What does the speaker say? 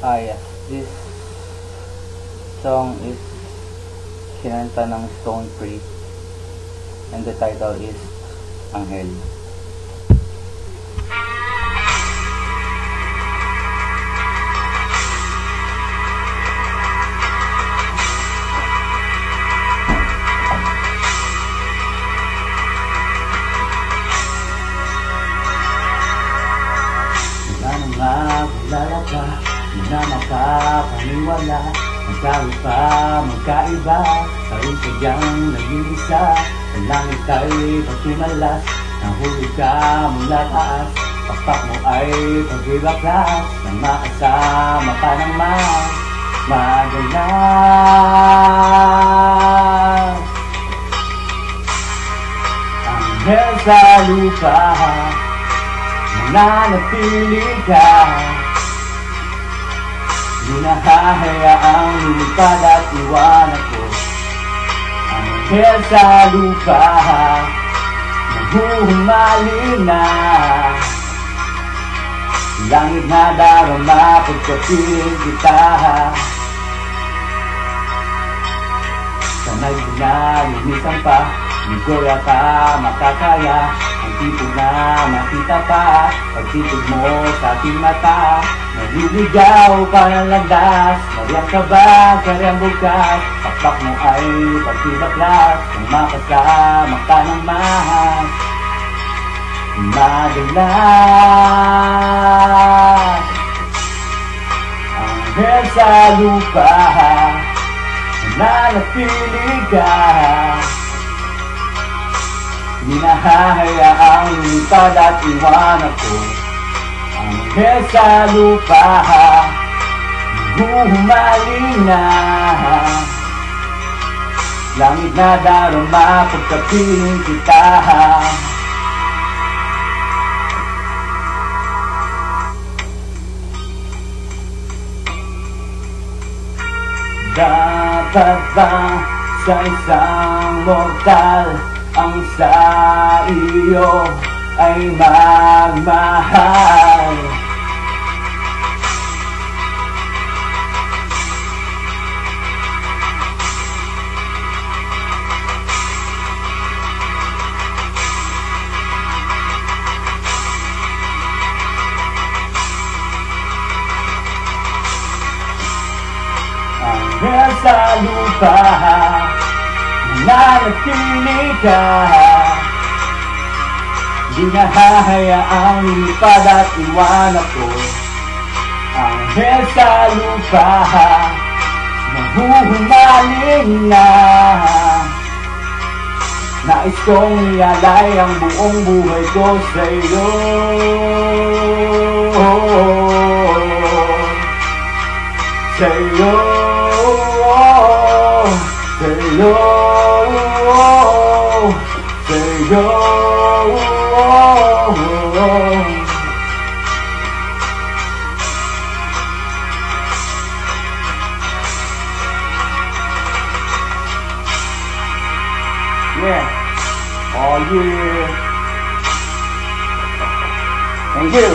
Yes, this song is kinanta ng Stone Free and the title is Anghel. Wala ka, di na makapaniwala. Magkaiba, magkaiba, tayo sadyang nag-iisa. Sa langit ay pagkimalas, nahulog ka mula taas. Pakpak mo ay pagbibaklas, nang makasama ka ng madalas. Anghel sa lupa, nananatili ka, di nahahayaang lumipad at iwan ako. Anghel sa lupa, nahuhumaling na, langit na darama pagkapiling kita. Sana'y ginalimitan pa, di ko yata makakaya ang tipo na makita pa. Pagtitog mo sa aking mata, naliligaw pa ng landas. Mariang ka ba, karyang bukas, pakpak mo ay pagtibaklas. Kung makasama ka ng madalas. Anghel sa lupa, nananatili ka, di nahahayaang lumipad at iwan ako. Anghel sa lupa, nahuhumaling na, langit na darama pagkapiling kita. Dapat ba sa isang mortal ang sa iyo ay magmahal? Anghel sa lupa, nananatili ka, di nahahayaang lumipad at iwan ako. Anghel sa lupa, nahuhumaling na, nais kong ialay ang buong buhay ko sa iyo. Sa iyo, sa iyo, sa iyo. Yeah. Oh yeah. Thank you.